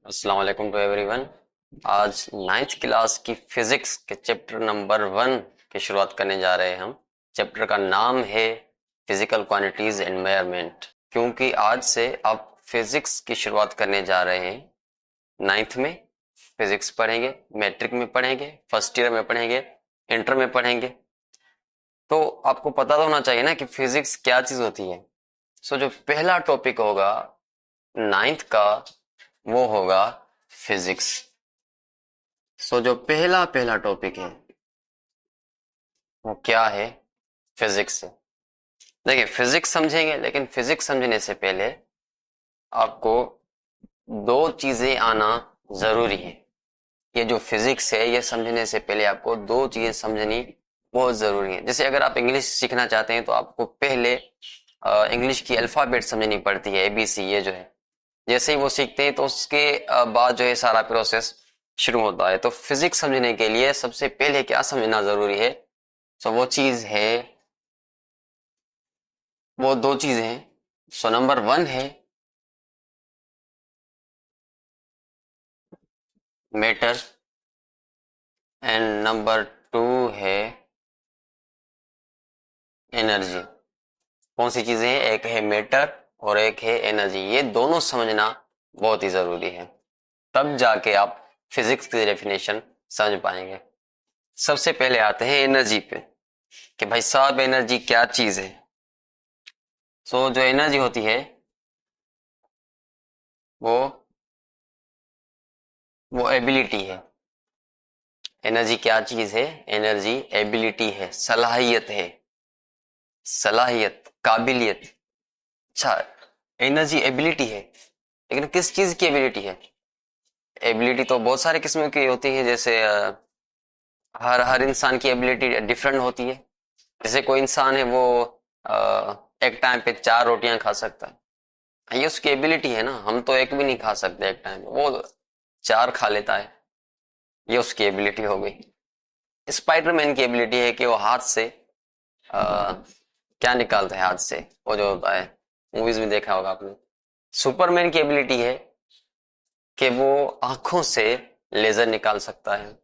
अस्सलाम वालेकुम to everyone. आज नाइन्थ क्लास की फिजिक्स के चैप्टर नंबर 1 की शुरुआत करने जा रहे हैं हम। चैप्टर का नाम है फिजिकल क्वांटिटीज एंड मेजरमेंट। क्योंकि आज से आप फिजिक्स की शुरुआत करने जा रहे हैं, नाइन्थ में फिजिक्स पढ़ेंगे, मैट्रिक में पढ़ेंगे, फर्स्ट ईयर में पढ़ेंगे, इंटर में पढ़ेंगे, तो आपको पता तो होना चाहिए ना कि फिजिक्स क्या चीज होती है। सो जो पहला टॉपिक होगा नाइन्थ का वो होगा फिजिक्स। सो जो पहला पहला टॉपिक है वो क्या है? फिजिक्स है। देखिए, फिजिक्स समझेंगे, लेकिन फिजिक्स समझने से पहले आपको दो चीजें आना जरूरी है। ये जो फिजिक्स है ये समझने से पहले आपको दो चीजें समझनी बहुत जरूरी है। जैसे अगर आप इंग्लिश सीखना चाहते हैं तो आपको पहले इंग्लिश की अल्फाबेट समझनी पड़ती है, एबीसी ये जो है। जैसे ही वो सीखते हैं तो उसके बाद जो है सारा प्रोसेस शुरू होता है। तो फिजिक्स समझने के लिए सबसे पहले क्या समझना जरूरी है? सो वो चीज है, वो दो चीजें हैं। सो नंबर 1 है मैटर एंड नंबर 2 है एनर्जी। कौन सी चीजें हैं? एक है मैटर और एक है एनर्जी। ये दोनों समझना बहुत ही जरूरी है, तब जाके आप फिजिक्स की डेफिनेशन समझ पाएंगे। सबसे पहले आते हैं एनर्जी पे कि भाई साहब एनर्जी क्या चीज है। सो जो एनर्जी होती है वो वो एबिलिटी है। एनर्जी क्या चीज है? एनर्जी एबिलिटी है, सलाहियत है, सलाहियत, काबिलियत। अच्छा, एनर्जी एबिलिटी है, लेकिन किस चीज की एबिलिटी है? एबिलिटी तो बहुत सारे किस्म की होती है। जैसे हर हर इंसान की एबिलिटी डिफरेंट होती है। जैसे कोई इंसान है वो एक टाइम पे 4 रोटियां खा सकता है, ये उसकी एबिलिटी है ना। हम तो एक भी नहीं खा सकते एक टाइम पे, वो 4 खा लेता है, ये उसकी एबिलिटी हो गई। स्पाइडरमैन की एबिलिटी है कि वो हाथ से क्या निकालता है, हाथ से वो जो होता है, मूवीज में देखा होगा आपने। सुपरमैन की एबिलिटी है कि वो आंखों से लेजर निकाल सकता है।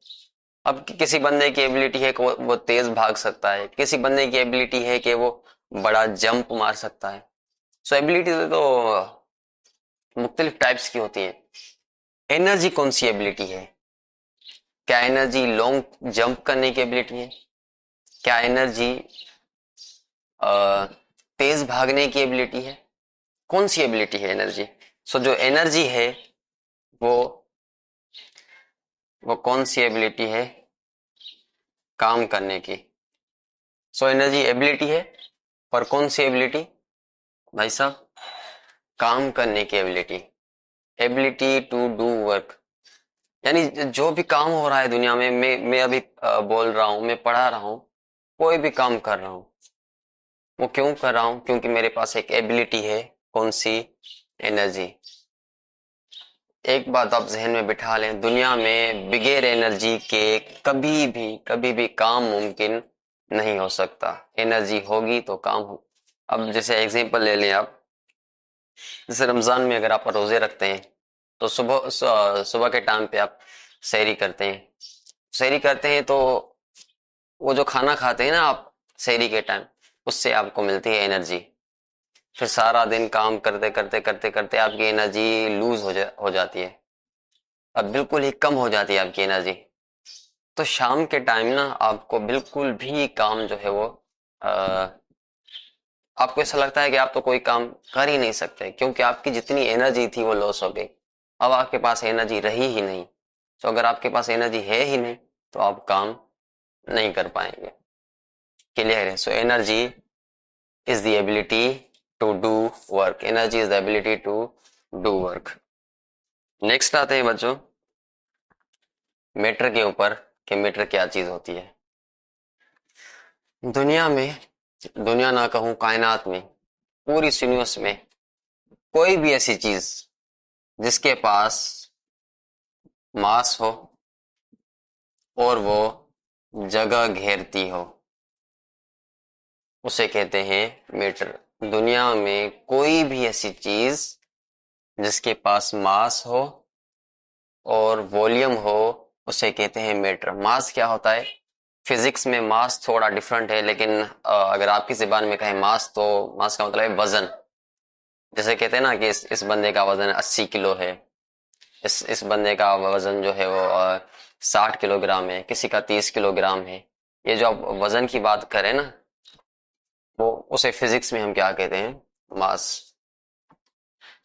अब किसी बंदे की एबिलिटी है कि वो तेज भाग सकता है, किसी बंदे की एबिलिटी है कि वो बड़ा जंप मार सकता है। सो एबिलिटी तो मुख्तलिफ टाइप्स की होती है। एनर्जी कौन सी एबिलिटी है? क्या एनर्जी लॉन्ग जंप करने की एबिलिटी है? क्या एनर्जी तेज भागने की एबिलिटी है? कौन सी एबिलिटी है एनर्जी? सो जो एनर्जी है वो वो कौन सी एबिलिटी है? काम करने की। सो एनर्जी एबिलिटी है, पर कौन सी एबिलिटी भाई साहब? काम करने की ability, ability to do work. यानी जो भी काम हो रहा है दुनिया में, मैं अभी बोल रहा हूं, मैं पढ़ा रहा हूं, कोई भी काम कर रहा हूं, वो क्यों कर रहा हूं? क्योंकि मेरे पास एक एबिलिटी है। कौन सी? एनर्जी। एक बात आप जहन में बिठा लें, दुनिया में बिगैर एनर्जी के कभी भी काम मुमकिन नहीं हो सकता। एनर्जी होगी तो काम हो। अब जैसे एग्जांपल ले लें आप, जैसे रमजान में अगर आप रोजे रखते हैं तो सुबह के टाइम पे आप सहरी करते हैं। सहरी करते हैं तो वो जो खाना खाते हैं ना आप सहरी के टाइम, उससे आपको मिलती है एनर्जी। फिर सारा दिन काम करते करते करते करते आपकी एनर्जी लूज हो जाती है, अब बिल्कुल ही कम हो जाती है आपकी एनर्जी। तो शाम के टाइम ना आपको बिल्कुल भी काम जो है वो आ, आपको ऐसा लगता है कि आप तो कोई काम कर ही नहीं सकते, क्योंकि आपकी जितनी एनर्जी थी वो लॉस हो गई। अब आपके पास एनर्जी रही ही नहीं। तो अगर आपके पास एनर्जी है ही नहीं तो आप काम नहीं कर पाएंगे। क्लियर है? So energy is the ability to do work. Energy is the ability to do work. Next आते हैं बच्चों मैटर के ऊपर कि मैटर क्या चीज होती है। दुनिया में, दुनिया ना कहूं कायनात में, पूरी यूनिवर्स में कोई भी ऐसी चीज जिसके पास मास हो और वो जगह घेरती हो, उसे कहते हैं मैटर। दुनिया में कोई भी ऐसी चीज जिसके पास मास हो और वॉल्यूम हो उसे कहते हैं मीटर। मास क्या होता है? फिजिक्स में मास थोड़ा डिफरेंट है, लेकिन अगर आपकी जुबान में कहें मास, तो मास का मतलब है वजन। जैसे कहते हैं ना कि इस बंदे का वजन 80 किलो है, इस बंदे का वजन जो है वो 60 किलोग्राम है, किसी का 30 किलोग्राम है। ये जो आप वजन की बात करें ना, वो उसे फिजिक्स में हम क्या कहते हैं? मास।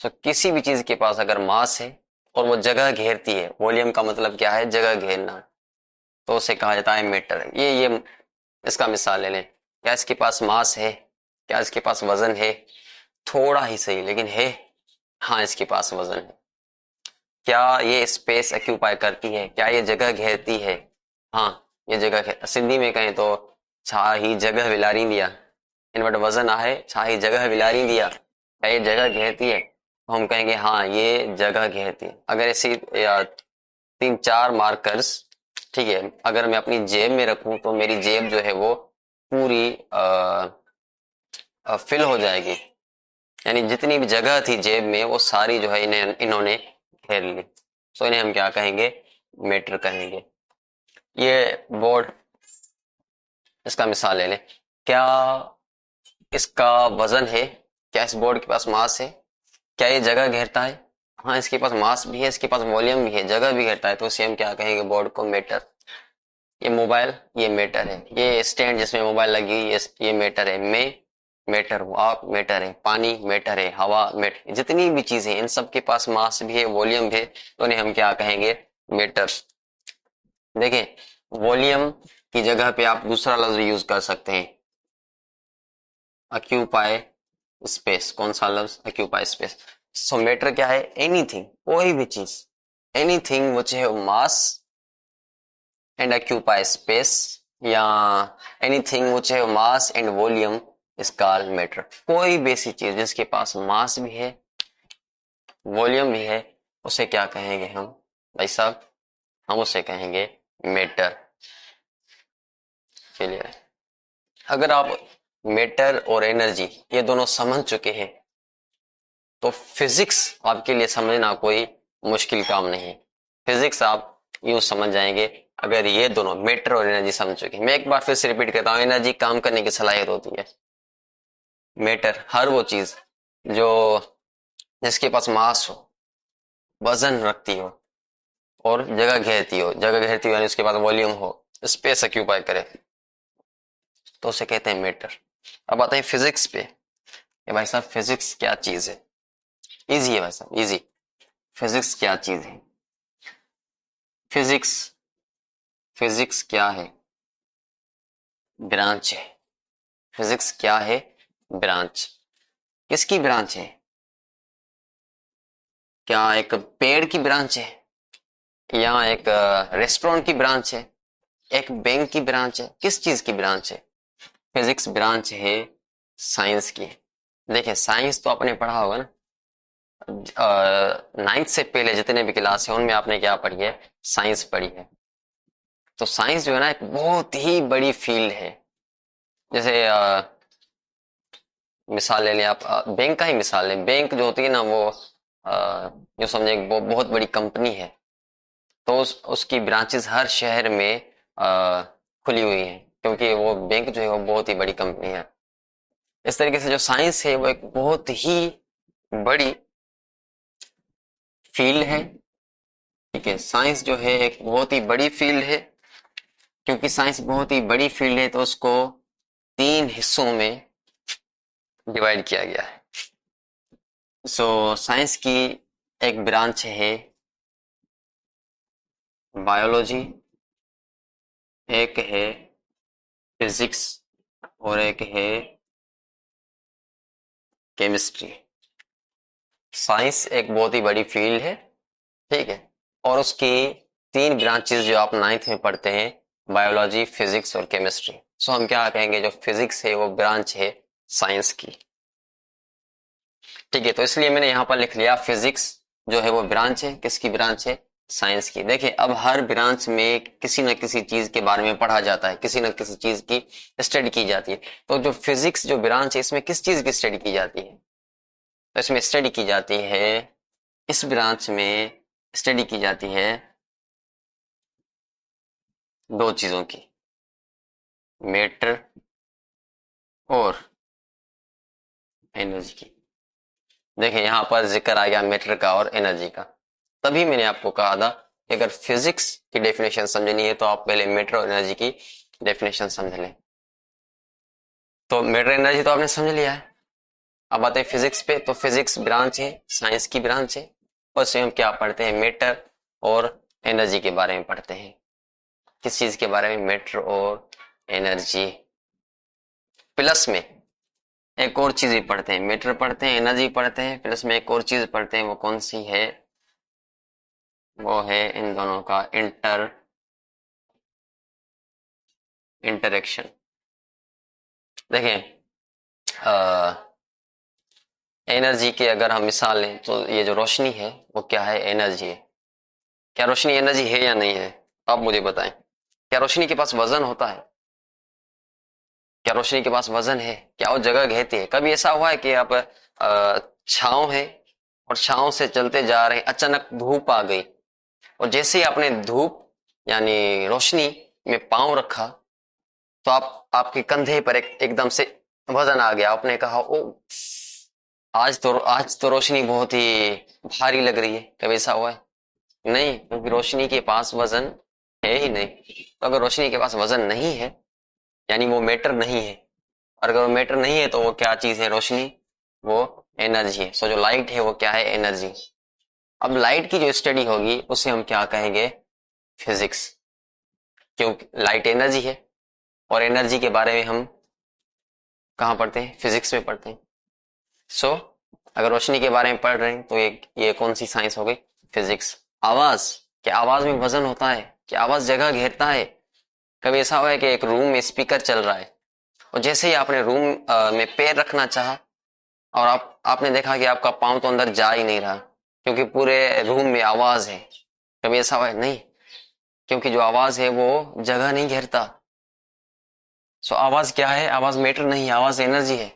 तो किसी भी चीज के पास अगर मास है और वो जगह घेरती है, वॉल्यूम का मतलब क्या है? जगह घेरना, तो उसे कहा जाता है मीटर। ये इसका मिसाल ले लें। क्या इसके पास मास है? क्या इसके पास वजन है? थोड़ा ही सही, लेकिन है। हाँ, इसके पास वजन है। क्या ये स्पेस ऑक्यूपाई करती है? क्या ये जगह घेरती है? हाँ, ये जगह सिंधी में कहें तो छा ही जगह विलारी दिया। इन वट वजन आहे, छा ही जगह विलारी दिया। क्या ये जगह घेरती है? तो हम कहेंगे हाँ, ये जगह घेरती है। अगर ऐसी 3-4 मार्कर्स, ठीक है, अगर मैं अपनी जेब में रखूं तो मेरी जेब जो है वो पूरी फिल हो जाएगी। यानी जितनी भी जगह थी जेब में वो सारी जो है इन्होंने घेर ली। तो इन्हें हम क्या कहेंगे? मीटर कहेंगे। ये बोर्ड, इसका मिसाल ले लें। क्या इसका वजन है? क्या इस बोर्ड के पास मास है? क्या ये जगह घेरता है? हाँ, इसके पास मास भी है, इसके पास वॉल्यूम भी है, जगह भी घेरता है, तो इसे हम क्या कहेंगे? बोर्ड को मीटर। ये मोबाइल, ये मीटर है। ये स्टैंड जिसमें मोबाइल लगी हुई है, ये मीटर है। मैं मीटर हूँ, आप मीटर है, पानी मीटर है, हवा मीटर, जितनी भी चीजें इन सब के पास मास भी है, वॉल्यूम भी है, तो उन्हें हम क्या कहेंगे? मीटर। देखिए, वॉल्यूम की जगह पे आप दूसरा लफ्ज यूज कर सकते हैं, ऑक्यूपाई स्पेस। कौन सा लफ्ज? Occupy space. सो मीटर क्या है? एनीथिंग, कोई भी चीज, anything which have mass and occupy space, या anything which have mass and volume is called matter. कोई भी ऐसी चीज जिसके पास मास भी है, वॉल्यूम भी है, उसे क्या कहेंगे हम? भाई साहब, हम उसे कहेंगे मीटर। क्लियर? अगर आप मैटर और एनर्जी ये दोनों समझ चुके हैं तो फिजिक्स आपके लिए समझना कोई मुश्किल काम नहीं। फिजिक्स आप यूं समझ जाएंगे अगर ये दोनों मैटर और एनर्जी समझ चुके हैं। मैं एक बार फिर से रिपीट करता हूं, एनर्जी काम करने की सलाहियत होती है। मैटर हर वो चीज जो जिसके पास मास हो, वजन रखती हो और जगह घेरती हो। जगह घेरती हो यानी उसके पास वॉल्यूम हो, स्पेस ऑक्यूपाई करे, तो उसे कहते हैं मैटर। अब आते हैं फिजिक्स पे। ये भाई साहब, फिजिक्स क्या चीज है? इजी है भाई साहब, इजी। फिजिक्स क्या चीज है? फिजिक्स फिजिक्स क्या है? ब्रांच है। फिजिक्स क्या है? ब्रांच। किसकी ब्रांच है? क्या एक पेड़ की ब्रांच है, या एक रेस्टोरेंट की ब्रांच है, एक बैंक की ब्रांच है? किस चीज की ब्रांच है? फिजिक्स ब्रांच है साइंस की। देखिए, साइंस तो आपने पढ़ा होगा ना, 9th से पहले जितने भी क्लास है उनमें आपने क्या पढ़ी है? साइंस पढ़ी है। तो साइंस जो है ना, एक बहुत ही बड़ी फील्ड है। जैसे मिसाल ले लें आप, बैंक का ही मिसाल लें। बैंक जो होती है ना, वो जो समझे वो बहुत बड़ी कंपनी है, तो उसकी ब्रांचेस हर शहर में खुली हुई हैं, क्योंकि वो बैंक जो है वो बहुत ही बड़ी कंपनी है। इस तरीके से जो साइंस है वो एक बहुत ही बड़ी फील्ड है। ठीक है, साइंस जो है एक बहुत ही बड़ी फील्ड है। क्योंकि साइंस बहुत ही बड़ी फील्ड है तो उसको 3 हिस्सों में डिवाइड किया गया है। सो साइंस की एक ब्रांच है बायोलॉजी, एक है फिजिक्स, और एक है केमिस्ट्री। साइंस एक बहुत ही बड़ी फील्ड है, ठीक है, और उसकी 3 ब्रांचेस जो आप 9th में पढ़ते हैं, बायोलॉजी, फिजिक्स और केमिस्ट्री। सो हम क्या कहेंगे? जो फिजिक्स है वो ब्रांच है साइंस की। ठीक है, तो इसलिए मैंने यहाँ पर लिख लिया फिजिक्स जो है वो ब्रांच है। किसकी ब्रांच है? साइंस की। देखिए, अब हर ब्रांच में किसी न किसी चीज के बारे में पढ़ा जाता है, किसी न किसी चीज की स्टडी की जाती है। तो जो फिजिक्स जो ब्रांच है, इसमें किस चीज की स्टडी की जाती है? तो इसमें स्टडी की जाती है, इस ब्रांच में स्टडी की जाती है दो चीजों की, मैटर और एनर्जी की। देखिए यहां पर जिक्र आ गया मैटर का और एनर्जी का, तभी मैंने आपको कहा था कि अगर फिजिक्स की डेफिनेशन समझनी है तो आप पहले मैटर और एनर्जी की डेफिनेशन समझ लें। तो मैटर एनर्जी तो आपने समझ लिया है। अब आते हैं फिजिक्स पे। तो फिजिक्स ब्रांच है, साइंस की ब्रांच है, और उसमें हम क्या पढ़ते हैं, मैटर और एनर्जी के बारे में पढ़ते हैं। किस चीज के बारे में, मैटर और एनर्जी। प्लस में एक और चीज भी पढ़ते हैं, मैटर पढ़ते हैं, एनर्जी पढ़ते हैं, प्लस में एक और चीज पढ़ते हैं। वो कौन सी है, वो है इन दोनों का इंटरेक्शन। देखें एनर्जी की अगर हम मिसाल लें तो ये जो रोशनी है वो क्या है, एनर्जी है। क्या रोशनी एनर्जी है या नहीं है, आप मुझे बताएं। क्या रोशनी के पास वजन होता है, क्या रोशनी के पास वजन है, क्या वो जगह घेरती है। कभी ऐसा हुआ है कि आप छांव है और छांव से चलते जा रहे हैं, अचानक धूप आ गई और जैसे ही आपने धूप यानी रोशनी में पांव रखा तो आपके कंधे पर एकदम से वजन आ गया, आपने कहा ओ आज तो रोशनी बहुत ही भारी लग रही है। कभी ऐसा हुआ है? नहीं, क्योंकि रोशनी के पास वजन है ही नहीं। तो अगर रोशनी के पास वजन नहीं है यानी वो मैटर नहीं है, और अगर वो मैटर नहीं है तो वो क्या चीज है, रोशनी, वो एनर्जी है। सो जो लाइट है वो क्या है, एनर्जी। अब लाइट की जो स्टडी होगी उसे हम क्या कहेंगे, फिजिक्स। क्योंकि लाइट एनर्जी है और एनर्जी के बारे में हम कहाँ पढ़ते हैं, फिजिक्स में पढ़ते हैं। सो अगर रोशनी के बारे में पढ़ रहे हैं तो ये कौन सी साइंस हो गई, फिजिक्स। आवाज, क्या आवाज में वजन होता है, क्या आवाज जगह घेरता है। कभी ऐसा हुआ है कि एक रूम में स्पीकर चल रहा है और जैसे ही आपने रूम में पैर रखना चाहा और आपने देखा कि आपका पांव तो अंदर जा ही नहीं रहा क्योंकि पूरे रूम में आवाज है। कभी ऐसा हुआ है? नहीं, क्योंकि जो आवाज है वो जगह नहीं घेरता। सो आवाज क्या है, आवाज मैटर नहीं, आवाज एनर्जी है।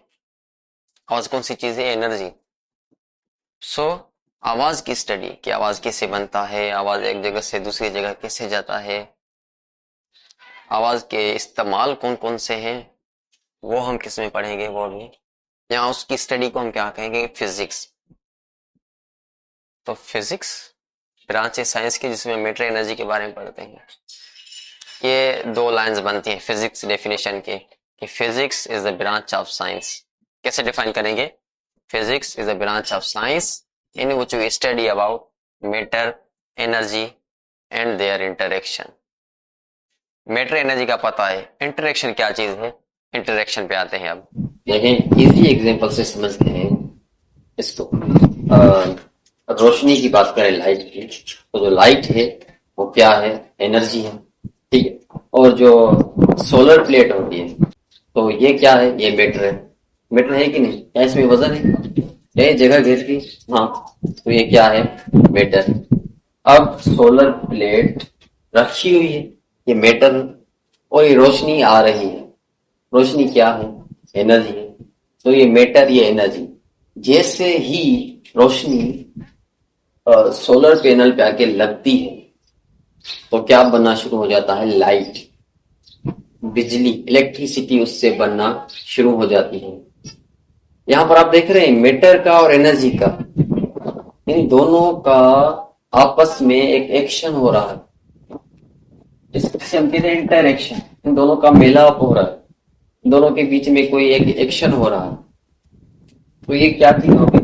आवाज कौन सी चीज है, एनर्जी। सो आवाज की स्टडी कि आवाज कैसे बनता है, आवाज एक जगह से दूसरी जगह कैसे जाता है, आवाज के इस्तेमाल कौन कौन से हैं, वो हम किस में पढ़ेंगे, वो भी यहाँ उसकी स्टडी को हम क्या कहेंगे, फिजिक्स। तो फिजिक्स ब्रांच है साइंस की जिसमें मैटर एनर्जी के बारे में पढ़ते हैं। ये दो लाइंस बनती हैं फिजिक्स डेफिनेशन के कि physics is the branch of science. कैसे डिफाइन करेंगे, physics is the branch of science in which we study about matter, energy and their interaction. Matter energy का पता है, इंटरेक्शन क्या चीज है, इंटरेक्शन पे आते हैं। अब देखें इजी एग्जांपल से समझते हैं इसको। रोशनी की बात करें लाइट की, तो जो लाइट है वो क्या है, एनर्जी है, ठीक है। और जो सोलर प्लेट होती है तो ये क्या है, ये मैटर है। मैटर है कि नहीं, क्या इसमें वजन है जगह घेरती, हाँ, तो ये क्या है, मैटर। अब सोलर प्लेट रखी हुई है, ये मैटर है, और ये रोशनी आ रही है, रोशनी क्या है, एनर्जी है। तो ये मैटर, ये एनर्जी। जैसे ही रोशनी सोलर पैनल पे आके लगती है तो क्या बनना शुरू हो जाता है, लाइट, बिजली, इलेक्ट्रिसिटी उससे बनना शुरू हो जाती है। यहां पर आप देख रहे हैं मैटर का और एनर्जी का, इन दोनों का आपस में एक एक्शन हो रहा है, जिसे हम कहते हैं इंटरएक्शन। इन दोनों का मिलाप हो रहा है, इन दोनों के बीच में कोई एक एक्शन हो रहा है। तो ये क्या चीज होगी,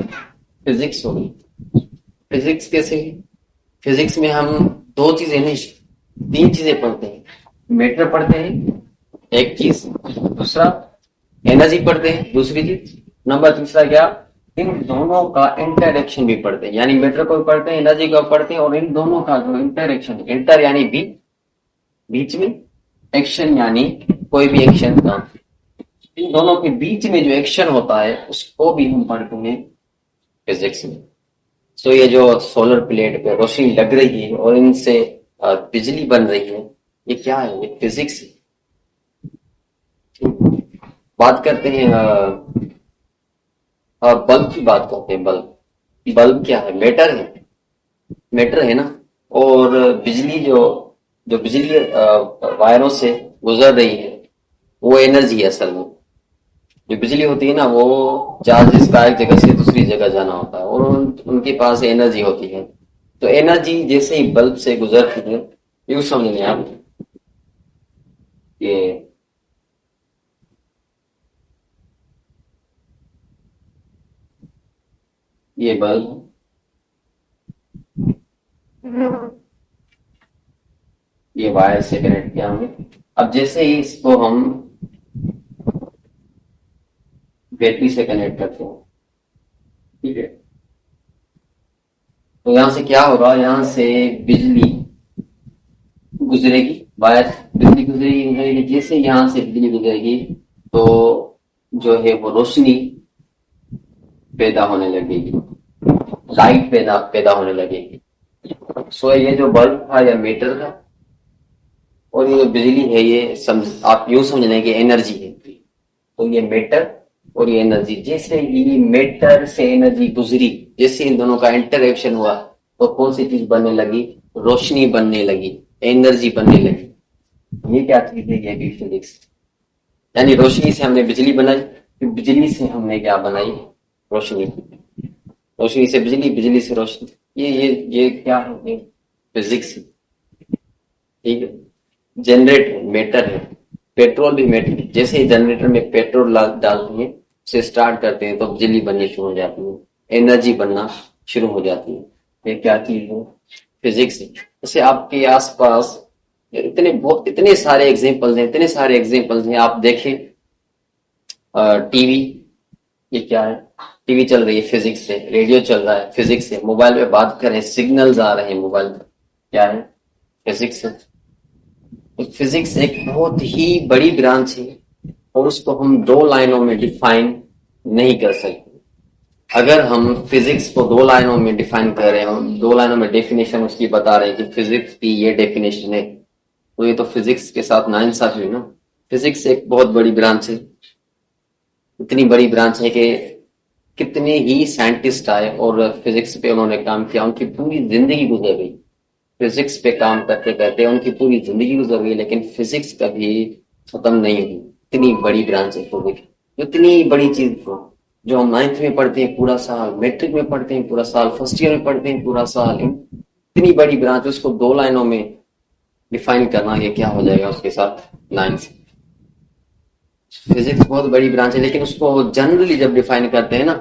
फिजिक्स होगी। फिजिक्स कैसे, फिजिक्स में हम दो चीजें नहीं, तीन चीजें पढ़ते हैं। मैटर पढ़ते हैं एक चीज, दूसरा एनर्जी पढ़ते हैं दूसरी चीज, नंबर तीसरा क्या, इन दोनों का इंटरएक्शन भी पढ़ते हैं। यानी मैटर को पढ़ते हैं, एनर्जी को पढ़ते हैं, और इन दोनों का जो इंटरएक्शन, इंटर यानी बीच में, एक्शन यानी कोई भी एक्शन का, इन दोनों के बीच में जो एक्शन होता है उसको भी हम पढ़ते हैं फिजिक्स में। सो ये जो सोलर प्लेट पे रोशनी लग रही है और इनसे बिजली बन रही है, ये क्या है, ये फिजिक्स। बात करते हैं बल्ब की बात करते हैं। बल्ब, बल्ब क्या है, मैटर है। मैटर है ना। और बिजली जो जो बिजली वायरों से गुजर रही है वो एनर्जी है असल में। जो बिजली होती है ना वो चार्जेस का एक जगह से दूसरी जगह जाना होता है और उनके पास एनर्जी होती है। तो एनर्जी जैसे ही बल्ब से गुजरती है, यूं समझ लें आप कि ये बल्ब, ये वायर से कनेक्ट किया हमने। अब जैसे ही इसको हम बैटरी से कनेक्ट करते हैं, ठीक है, तो यहां से क्या होगा, यहां से बिजली गुजरेगी, वायर बिजली गुजरेगी गुजरेगी, जैसे यहां से बिजली गुजरेगी तो जो है वो रोशनी पैदा होने लगेगी, लाइट पैदा पैदा होने लगेगी। सो ये जो बल्ब था या मीटर था और ये जो बिजली है ये आप यूं समझ लें कि एनर्जी है। तो ये मेटर और ये एनर्जी, जैसे ये मेटर से एनर्जी गुजरी, जैसे इन दोनों का इंटरेक्शन हुआ तो कौन सी चीज बनने लगी, रोशनी बनने लगी, एनर्जी बनने लगी। ये क्या चीज है, ये भी फिजिक्स। यानी रोशनी से हमने बिजली बनाई, फिर बिजली से हमने क्या बनाई, रोशनी। रोशनी से बिजली, बिजली से रोशनी। ये क्या है, ये फिजिक्स है। ठीक है। जनरेटर मेटर है, पेट्रोल भी मेटर है। जैसे ही जनरेटर में पेट्रोल डालते हैं, उसे स्टार्ट करते हैं तो बिजली बननी शुरू हो जाती है, एनर्जी बनना शुरू हो जाती है। ये क्या चीज है, फिजिक्स है। जैसे आपके आसपास इतने सारे एग्जांपल्स हैं, इतने सारे एग्जांपल्स हैं। आप देखें टीवी, ये क्या है, टीवी चल रही है फिजिक्स से, रेडियो चल रहा है फिजिक्स से, मोबाइल पे बात कर रहे हैं, सिग्नल्स आ रहे हैं मोबाइल पे, क्या है, फिजिक्स से। तो फिजिक्स एक बहुत ही बड़ी ब्रांच है और उसको हम दो लाइनों में डिफाइन नहीं कर सकते। अगर हम फिजिक्स को दो लाइनों में डिफाइन कर रहे हो, दो लाइनों में डेफिनेशन उसकी बता रहे हैं कि फिजिक्स की ये डेफिनेशन है, तो ये तो फिजिक्स के साथ नाइंसाफी हुई ना। फिजिक्स एक बहुत बड़ी ब्रांच है, इतनी बड़ी ब्रांच है कि कितने ही साइंटिस्ट आए और फिजिक्स पे उन्होंने काम किया, उनकी पूरी जिंदगी गुजर गई फिजिक्स पे काम करते करते, उनकी पूरी जिंदगी गुजर गई, लेकिन फिजिक्स कभी खत्म नहीं हुई। इतनी बड़ी ब्रांच है फिजिक्स, इतनी बड़ी चीज को जो हम नाइन्थ में पढ़ते हैं पूरा साल, मैट्रिक में पढ़ते हैं पूरा साल, फर्स्ट ईयर में पढ़ते हैं पूरा साल, इतनी बड़ी ब्रांच, उसको दो लाइनों में डिफाइन करना, ये क्या हो जाएगा उसके साथ, लाइन्स। फिजिक्स बहुत बड़ी ब्रांच है, लेकिन उसको जनरली जब डिफाइन करते हैं ना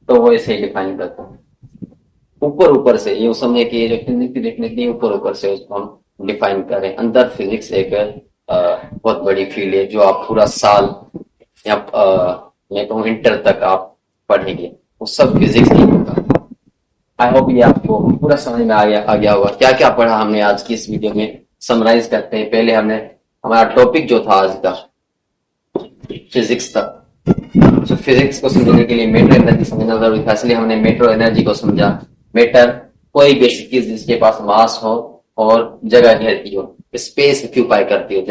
तो वो ऐसे ही डिफाइन करते हैं, ऊपर ऊपर से। ये समझे कि ये जो फिजिक्स की डेफिनेशन है ऊपर ऊपर से उसको हम डिफाइन करें। अंदर फिजिक्स एक बहुत बड़ी फील्ड है जो आप पूरा साल या मैं कहूँ इंटर तक आप पढ़ेंगे, वो सब फिजिक्स ही होगा। आई होप ये आपको पूरा समझ में आ गया होगा क्या क्या पढ़ा हमने आज की इस वीडियो में। समराइज करते हैं, पहले हमने हमारा टॉपिक जो था आज का फिजिक्स था। तो फिजिक्स को समझने के लिए मेटर एनर्जी समझना जरूरी था, इसलिए हमने मेटर एनर्जी को समझा। मेटर कोई बेसिक चीज जिसके पास मास हो और जगह घेरती हो, स्पेस ऑक्यूपाई करती हो,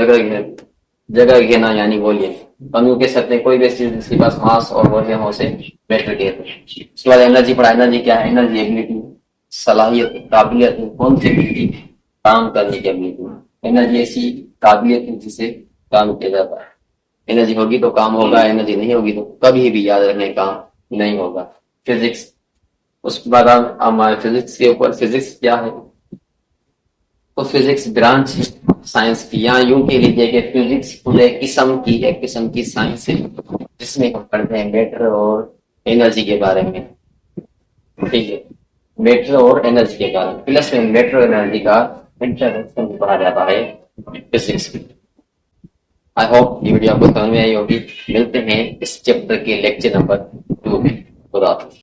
जगह घेरना यानी वॉल्यूम। हम यूं कह सकते हैं कोई भी चीज जिसके पास मास और वॉल्यूम हो से मेटर घेरते हैं। उसके बाद एनर्जी पढ़ा। एनर्जी क्या है, एनर्जी एबिलिटी, सलाहियत, काबिलियत, कौन सी एबिलिटी, काम करने की एबिलिटी। एनर्जी ऐसी काबिलियत है जिसे काम किया जाता है। एनर्जी होगी तो काम होगा, एनर्जी नहीं होगी तो कभी भी याद रखने काम नहीं होगा। फिजिक्स, उसके बाद हमारे फिजिक्स के ऊपर, फिजिक्स क्या है, तो फिजिक्स ब्रांच है साइंस की। यहाँ यूं कह लीजिए कि फिजिक्स पूरे एक किस्म की साइंस है जिसमें हम पढ़ते हैं मैटर और एनर्जी के बारे में। ठीक है, मैटर और एनर्जी के बारे में, प्लस में मैटर और एनर्जी का इंटरनेशन पढ़ा जाता है फिजिक्स में। आई होप ये वीडियो आपको समझ में आई होगी। मिलते हैं इस चैप्टर के लेक्चर नंबर 2 में। खुदा हाफिज़।